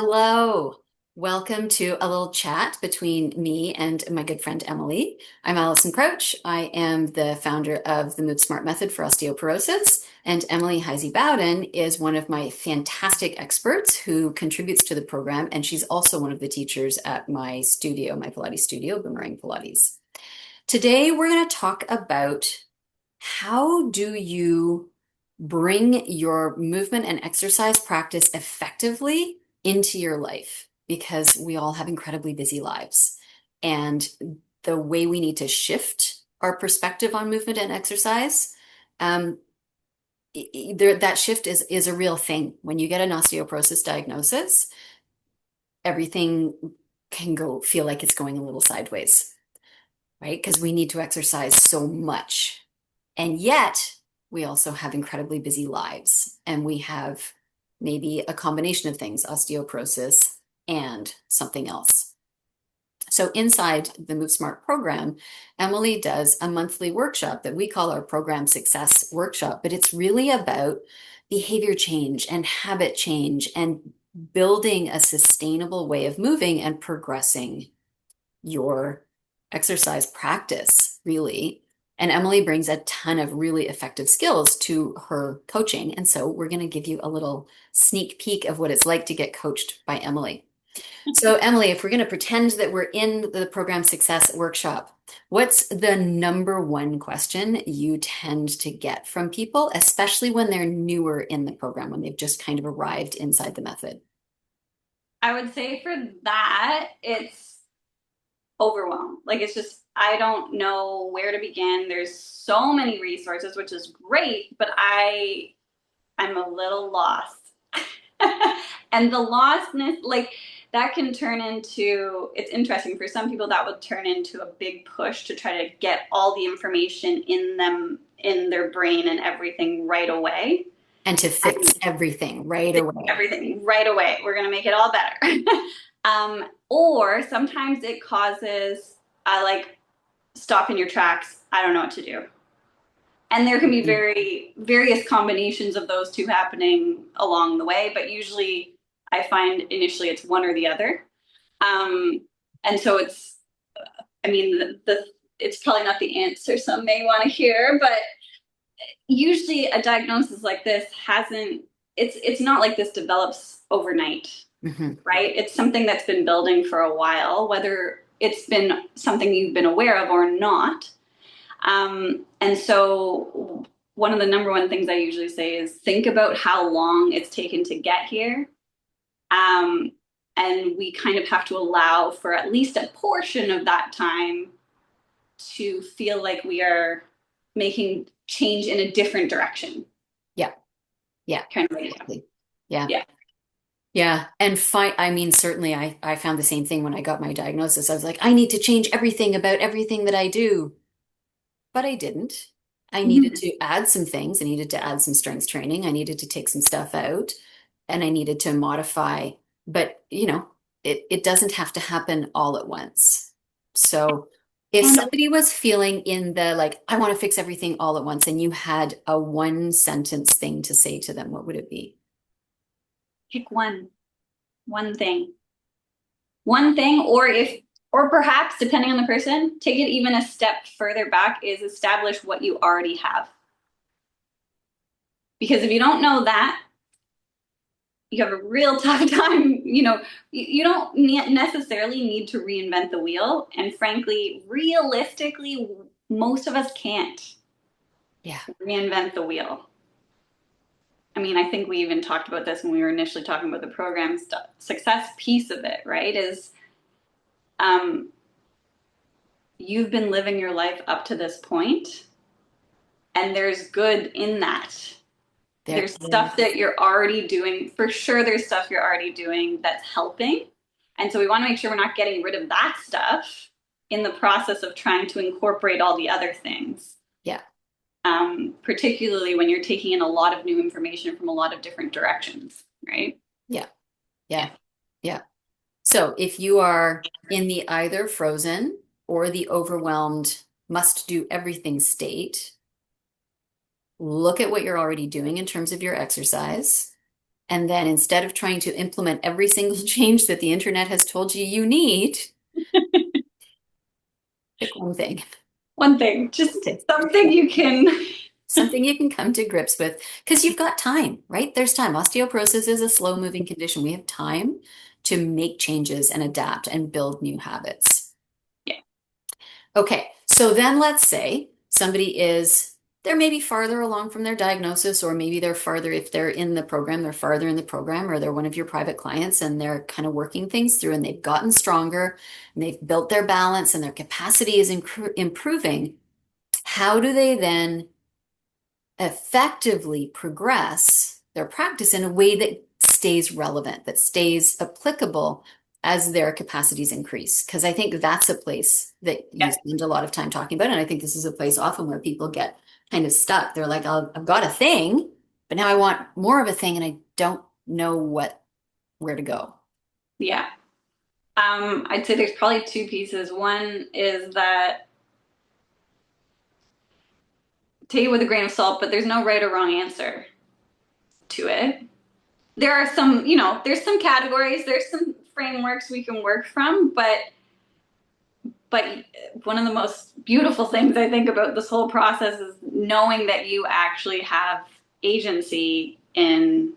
Hello. Welcome to a little chat between me and my good friend Emily. I'm Alison Crouch. I am the founder of the MoveSMART Method for Osteoporosis, and Emily Hisey-Bowden is one of my fantastic experts who contributes to the program, and she's also one of the teachers at my studio, my Pilates studio, Boomerang Pilates. Today, we're going to talk about how do you bring your movement and exercise practice effectively into your life, because we all have incredibly busy lives. And the way we need to shift our perspective on movement and exercise, um, that shift is a real thing. When you get an osteoporosis diagnosis, everything can go feel like it's going a little sideways, right? Because we need to exercise so much. And yet, we also have incredibly busy lives, and we have maybe a combination of things, osteoporosis and something else. So inside the MoveSMART program, Emily does a monthly workshop that we call our Program Success Workshop, but it's really about behavior change and habit change and building a sustainable way of moving and progressing your exercise practice, really. And Emily brings a ton of really effective skills to her coaching. And so we're going to give you a little sneak peek of what it's like to get coached by Emily. So, Emily, if we're going to pretend that we're in the Program Success Workshop, what's the number one question you tend to get from people, especially when they're newer in the program, when they've just kind of arrived inside the method? I would say for that, it's overwhelm. Like it's just, I don't know where to begin. There's so many resources, which is great, but I'm a little lost. And the lostness, like that can turn into, it's interesting for some people that would turn into a big push to try to get all the information in them, in their brain and everything right away. And to fix everything right away. Everything right away. We're going to make it all better. Or sometimes it causes like stop in your tracks. I don't know what to do. And there can be various combinations of those two happening along the way, but usually I find initially it's one or the other. And so it's, I mean, it's probably not the answer some may want to hear, but usually a diagnosis like this hasn't, it's not like this develops overnight. Mm-hmm. Right? It's something that's been building for a while, whether it's been something you've been aware of or not. And so, one of the number one things I usually say is think about how long it's taken to get here. Um, and we kind of have to allow for at least a portion of that time to feel like we are making change in a different direction. Yeah. Yeah. Kind of like, Exactly. Yeah. yeah. Yeah. And I mean, certainly I found the same thing when I got my diagnosis. I was like, I need to change everything about everything that I do. But I didn't. I needed Mhm. to add some things. I needed to add some strength training. I needed to take some stuff out, and I needed to modify. But, it doesn't have to happen all at once. So if And somebody was feeling in the like, I want to fix everything all at once, and you had a one sentence thing to say to them, what would it be? pick one thing. One thing, or perhaps depending on the person, take it even a step further back is establish what you already have. Because if you don't know that, you have a real tough time. You don't necessarily need to reinvent the wheel. And frankly, realistically, most of us can't Yeah. reinvent the wheel. I mean, I think we even talked about this when we were initially talking about the program success piece of it, right? Is um, you've been living your life up to this point, and there's good in that. There There's stuff is. that you're already doing. For sure, there's stuff you're already doing that's helping. And so we want to make sure we're not getting rid of that stuff in the process of trying to incorporate all the other things. Yeah. Particularly when you're taking in a lot of new information from a lot of different directions, right? Yeah. Yeah. Yeah. Yeah. So if you are in the either frozen or the overwhelmed must do everything state, look at what you're already doing in terms of your exercise And then instead of trying to implement every single change that the internet has told you you need, pick one thing. One thing, just something you can. Something you can come to grips with because you've got time, right? There's time. Osteoporosis is a slow moving condition. We have time to make changes and adapt and build new habits. Yeah. Okay, so then let's say they're maybe farther along from their diagnosis, or maybe they're farther, if they're in the program, they're farther in the program, or they're one of your private clients and they're kind of working things through and they've gotten stronger and they've built their balance and their capacity is improving. How do they then effectively progress their practice in a way that stays relevant, that stays applicable as their capacities increase? Because I think that's a place that you Yeah. spend a lot of time talking about. And I think this is a place often where people get kind of stuck. They're like, I've got a thing, but now I want more of a thing and I don't know where to go. Yeah. I'd say there's probably two pieces. One is that take it with a grain of salt, but there's no right or wrong answer to it. There are some, there's some categories, there's some frameworks we can work from, but one of the most beautiful things I think about this whole process is knowing that you actually have agency in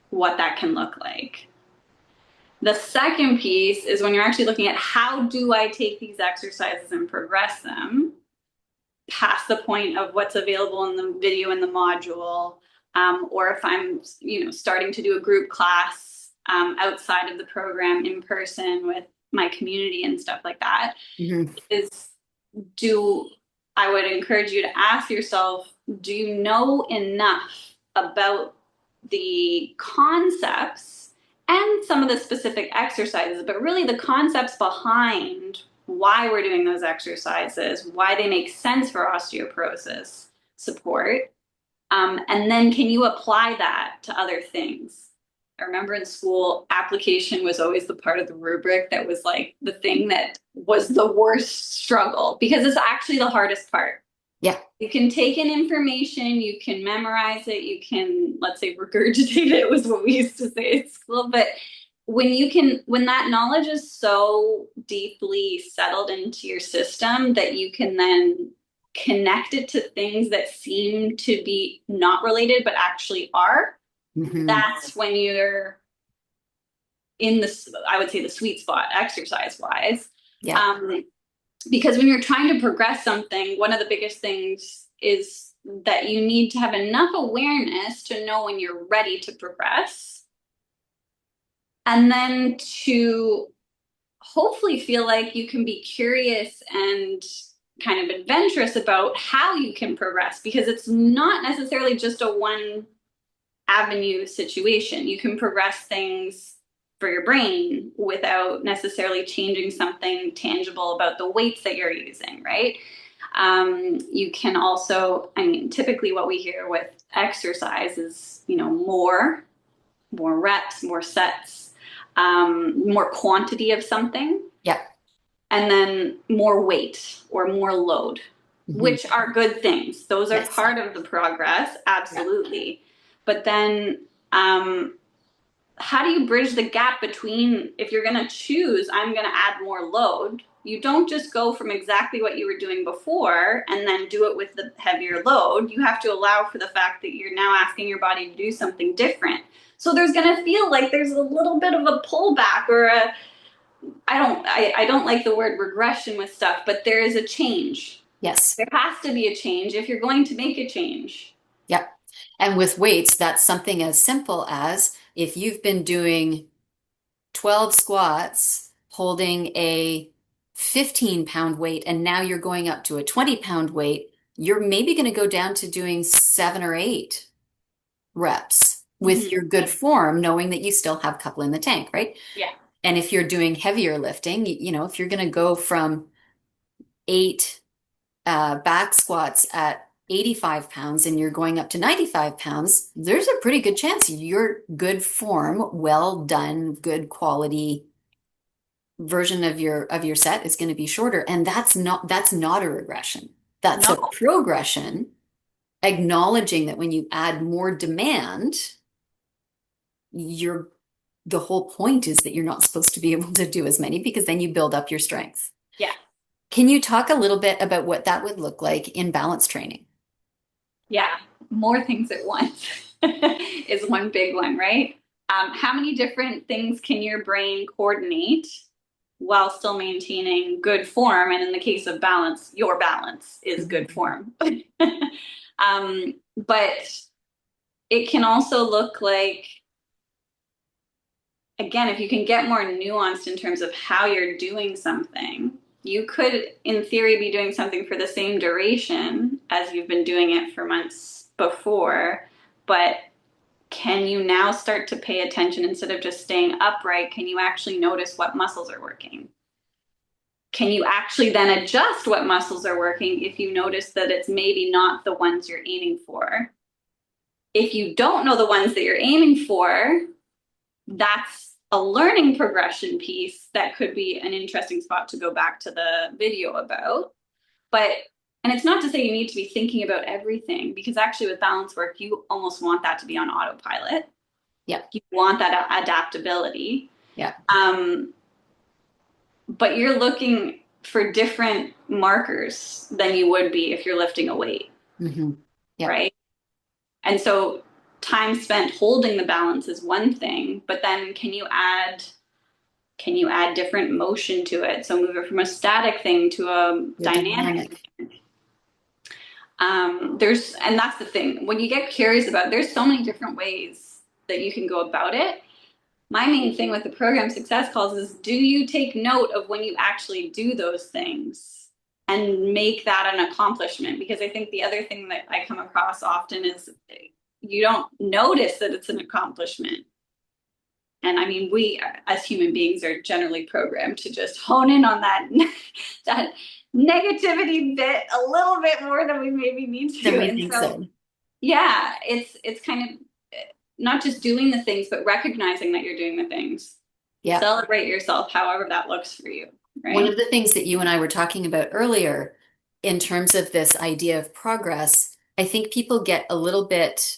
what that can look like. The second piece is when you're actually looking at how do I take these exercises and progress them past the point of what's available in the video in the module, or if I'm, starting to do a group class outside of the program in person with my community and stuff like that, is I would encourage you to ask yourself, do you know enough about the concepts and some of the specific exercises, but really the concepts behind why we're doing those exercises, why they make sense for osteoporosis support, and then can you apply that to other things? I remember in school, application was always the part of the rubric that was like the thing that was the worst struggle because it's actually the hardest part. Yeah. You can take in information, you can memorize it, you can, let's say, regurgitate it was what we used to say at school. But when that knowledge is so deeply settled into your system that you can then connect it to things that seem to be not related but actually are, that's when you're in I would say the sweet spot exercise wise. Yeah. Because when you're trying to progress something, one of the biggest things is that you need to have enough awareness to know when you're ready to progress. And then to hopefully feel like you can be curious and kind of adventurous about how you can progress, because it's not necessarily just a one avenue situation. You can progress things for your brain without necessarily changing something tangible about the weights that you're using, right? You can also, typically what we hear with exercise is, more reps, more sets, more quantity of something. Yeah. And then more weight or more load, which are good things. Those are part of the progress, absolutely. Yeah. But then how do you bridge the gap between, if you're going to choose, I'm going to add more load, you don't just go from exactly what you were doing before and then do it with the heavier load. You have to allow for the fact that you're now asking your body to do something different. So there's going to feel like there's a little bit of a pullback or I don't like the word regression with stuff, but there is a change. Yes. There has to be a change if you're going to make a change. Yep. And with weights, that's something as simple as if you've been doing 12 squats holding a 15-pound weight and now you're going up to a 20-pound weight, you're maybe going to go down to doing 7 or 8 reps with your good form, knowing that you still have a couple in the tank, right? Yeah. And if you're doing heavier lifting, if you're going to go from 8 back squats at 85 pounds and you're going up to 95 pounds, there's a pretty good chance your good form, well done, good quality version of your set is going to be shorter. And that's not a regression. That's a progression, acknowledging that when you add more demand, you're the whole point is that you're not supposed to be able to do as many because then you build up your strength. Yeah. Can you talk a little bit about what that would look like in balance training? Yeah. More things at once is one big one, right? How many different things can your brain coordinate while still maintaining good form? And in the case of balance, your balance is good Mhm. form. But it can also look like, again, if you can get more nuanced in terms of how you're doing something, you could, in theory, be doing something for the same duration as you've been doing it for months before, but can you now start to pay attention instead of just staying upright? Can you actually notice what muscles are working? Can you actually then adjust what muscles are working if you notice that it's maybe not the ones you're aiming for? If you don't know the ones that you're aiming for, that's a learning progression piece that could be an interesting spot to go back to the video about. But, and it's not to say you need to be thinking about everything, because actually with balance work, you almost want that to be on autopilot. Yeah, You want that adaptability. yeah. But you're looking for different markers than you would be if you're lifting a weight, Hmm. Yeah. right? And so time spent holding the balance is one thing, but then can you add different motion to it? So move it from a static thing to a You're dynamic. dynamic. And that's the thing. When you get curious about it, there's so many different ways that you can go about it. My main thing with the program success calls is, do you take note of when you actually do those things and make that an accomplishment? Because I think the other thing that I come across often is you don't notice that it's an accomplishment. And I mean, we as human beings are generally programmed to just hone in on that that negativity bit a little bit more than we maybe need Then to. we And think so, so. yeah, it's kind of not just doing the things, but recognizing that you're doing the things. Yeah. Celebrate yourself, however that looks for you, One right? of the things that you and I were talking about earlier in terms of this idea of progress, I think people get a little bit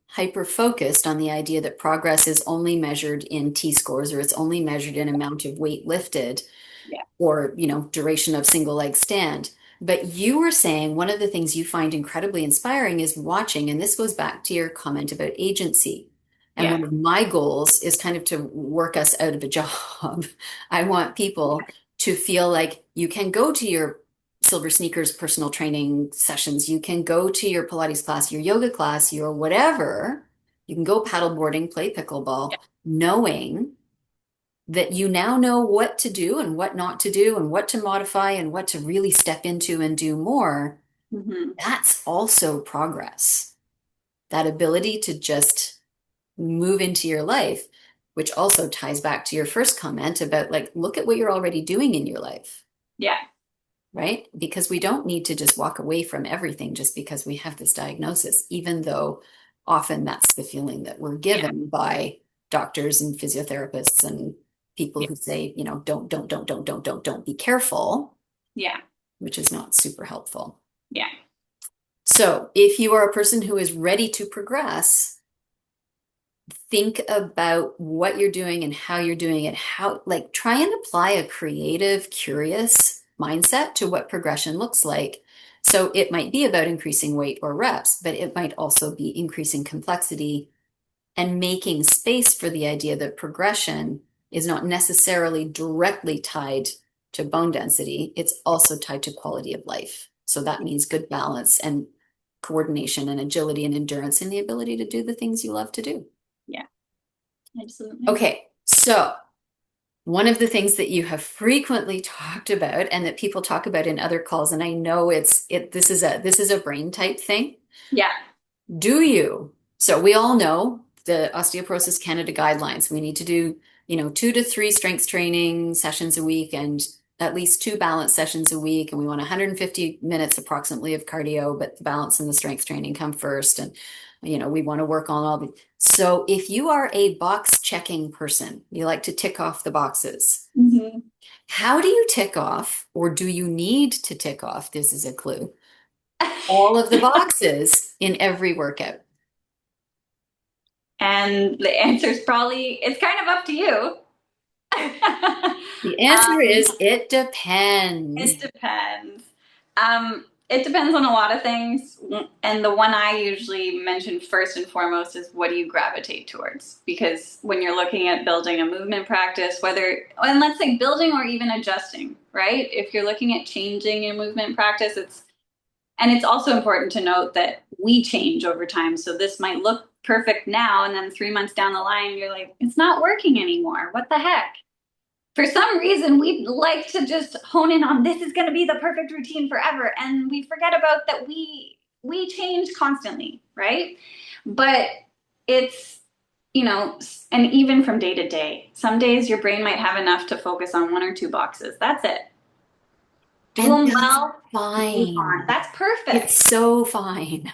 hyper focused on the idea that progress is only measured in T-scores or it's only measured in amount of weight lifted Yeah, or, duration of single leg stand. But you were saying one of the things you find incredibly inspiring is watching, and this goes back to your comment about agency. And yeah, one of my goals is kind of to work us out of a job. I want people to feel like you can go to your Silver Sneakers personal training sessions, you can go to your Pilates class, your yoga class, your whatever. You can go paddleboarding, play pickleball, yeah. knowing that you now know what to do and what not to do and what to modify and what to really step into and do more, Mm-hmm. that's also progress. That ability to just move into your life, which also ties back to your first comment about like, look at what you're already doing in your life, Yeah, right? Because we don't need to just walk away from everything just because we have this diagnosis, even though often that's the feeling that we're yeah, given by doctors and physiotherapists and people yeah, who say, don't be careful, yeah, which is not super helpful. yeah, So if you are a person who is ready to progress, think about what you're doing and how you're doing it. How, like, try and apply a creative, curious mindset to what progression looks like. So it might be about increasing weight or reps, but it might also be increasing complexity and making space for the idea that progression is not necessarily directly tied to bone density. It's also tied to quality of life. So that means good balance and coordination and agility and endurance and the ability to do the things you love to do. yeah, absolutely. Okay, so one of the things that you have frequently talked about and that people talk about in other calls, and I know this is a brain type thing. Yeah. Do you? So we all know the Osteoporosis Canada guidelines. We need to do, 2 to 3 strength training sessions a week and at least 2 balance sessions a week. And we want 150 minutes approximately of cardio, but the balance and the strength training come first. And, we want to work on all the. So if you are a box checking person, you like to tick off the boxes. Mm-hmm. How do you tick off, or do you need to tick off? This is a clue. All of the boxes in every workout. And the answer is probably, it's kind of up to you. The answer um, is it depends. it depends. It depends on a lot of things. And the one I usually mention first and foremost is what do you gravitate towards? Because when you're looking at building a movement practice, whether, and let's say building or even adjusting, right? If you're looking at changing your movement practice, and it's also important to note that we change over time. So this might look perfect now, and then 3 months down the line, you're like, it's not working anymore. What the heck? For some reason, we like to just hone in on this is going to be the perfect routine forever, and we forget about that we change constantly, right? But it's, and even from day to day, some days your brain might have enough to focus on one or two boxes. That's it. Do And them that's well, move on. fine. That's perfect. It's so fine.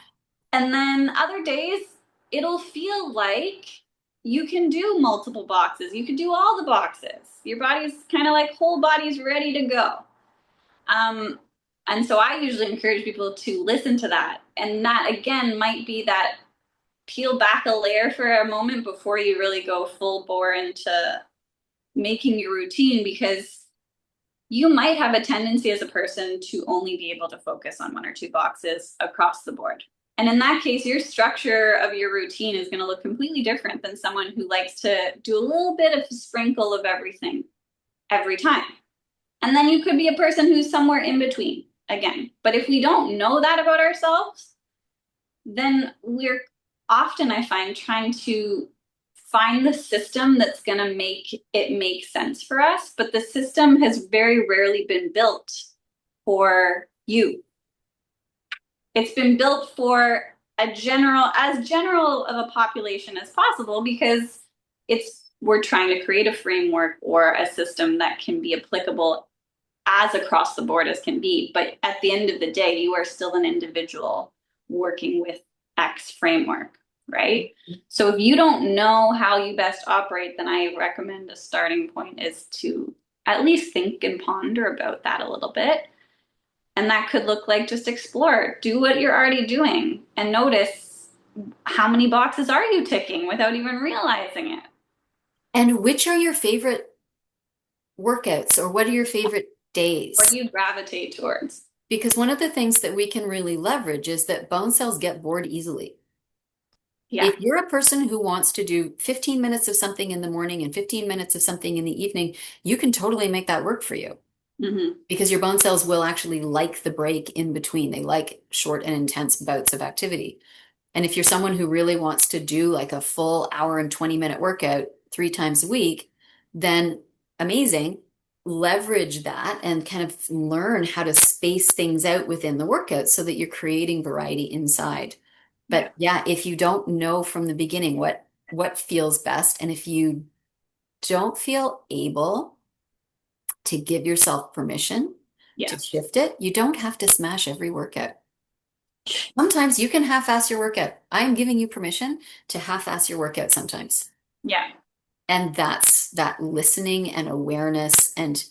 And then other days, it'll feel like you can do multiple boxes. You can do all the boxes. Your body's kind of like whole body's ready to go. Um, and so I usually encourage people to listen to that. And that again might be that peel back a layer for a moment before you really go full bore into making your routine, because you might have a tendency as a person to only be able to focus on one or two boxes across the board. And in that case, your structure of your routine is going to look completely different than someone who likes to do a little bit of a sprinkle of everything every time. And then you could be a person who's somewhere in between again. But if we don't know that about ourselves, then we're often, I find, trying to find the system that's going to make it make sense for us. But the system has very rarely been built for you. It's been built for as general of a population as possible, because we're trying to create a framework or a system that can be applicable as across the board as can be. But at the end of the day, you are still an individual working with X framework, right? So if you don't know how you best operate, then I recommend a starting point is to at least think and ponder about that a little bit. And that could look like just explore, do what you're already doing, and notice how many boxes are you ticking without even realizing it. And which are your favorite workouts or what are your favorite What days? do you gravitate towards? Because one of the things that we can really leverage is that bone cells get bored easily. Yeah. If you're a person who wants to do 15 minutes of something in the morning and 15 minutes of something in the evening, you can totally make that work for you Mm-hmm. because your bone cells will actually like the break in between. They like short and intense bouts of activity. And if you're someone who really wants to do like a full hour and 20-minute workout 3 times a week, then amazing. Leverage that and kind of learn how to space things out within the workout so that you're creating variety inside. Yeah. But yeah, if you don't know from the beginning what feels best, and if you don't feel able to give yourself permission Yeah. to shift it, you don't have to smash every workout. Sometimes you can half-ass your workout. I am giving you permission to half-ass your workout sometimes. Yeah. And that's that listening and awareness and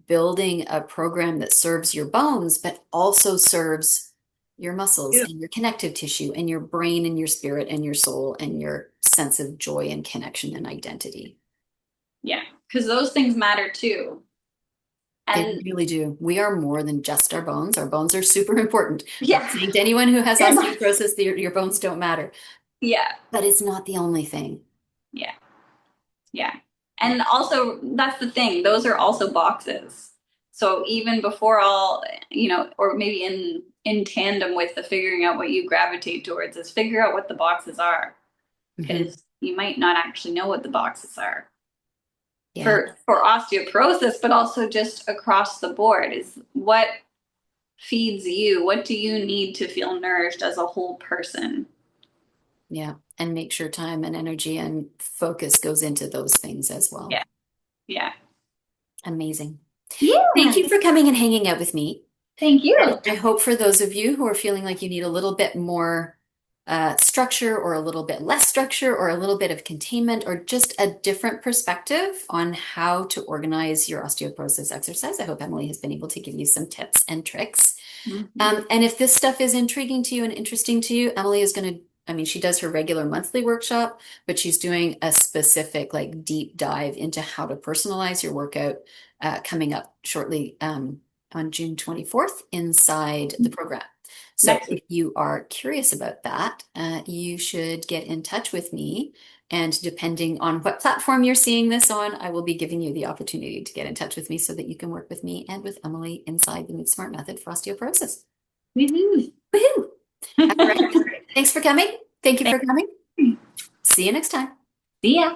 building a program that serves your bones, but also serves your muscles Yeah. and your connective tissue and your brain and your spirit and your soul and your sense of joy and connection and identity. Yeah. Because those things matter too. They And really do. We are more than just our bones. Our bones are super important. Not yeah. saying to anyone who has They're not- osteoporosis that your bones don't matter, Yeah. but it's not the only thing. Yeah. Yeah. Yeah. And also, that's the thing, those are also boxes. So even before all, or maybe in tandem with the figuring out what you gravitate towards, is figure out what the boxes are, Mhm. because you might not actually know what the boxes are Yeah. for osteoporosis, but also just across the board is what feeds you, what do you need to feel nourished as a whole person. Yeah. And make sure time and energy and focus goes into those things as well. Yeah. Yeah. Amazing. Thank Yeah. you for coming and hanging out with me. Thank And you. I hope for those of you who are feeling like you need a little bit more structure or a little bit less structure or a little bit of containment or just a different perspective on how to organize your osteoporosis exercise, I hope Emily has been able to give you some tips and tricks. Mhm. And if this stuff is intriguing to you and interesting to you, Emily is going to I mean, she does her regular monthly workshop, but she's doing a specific, like, deep dive into how to personalize your workout coming up shortly on June 24th inside the program. So Next if week. you are curious about that, you should get in touch with me. And depending on what platform you're seeing this on, I will be giving you the opportunity to get in touch with me so that you can work with me and with Emily inside the MoveSMART method for osteoporosis. Woohoo. Woohoo! All right. Thanks for coming. Thank you for coming. See you next time. See ya.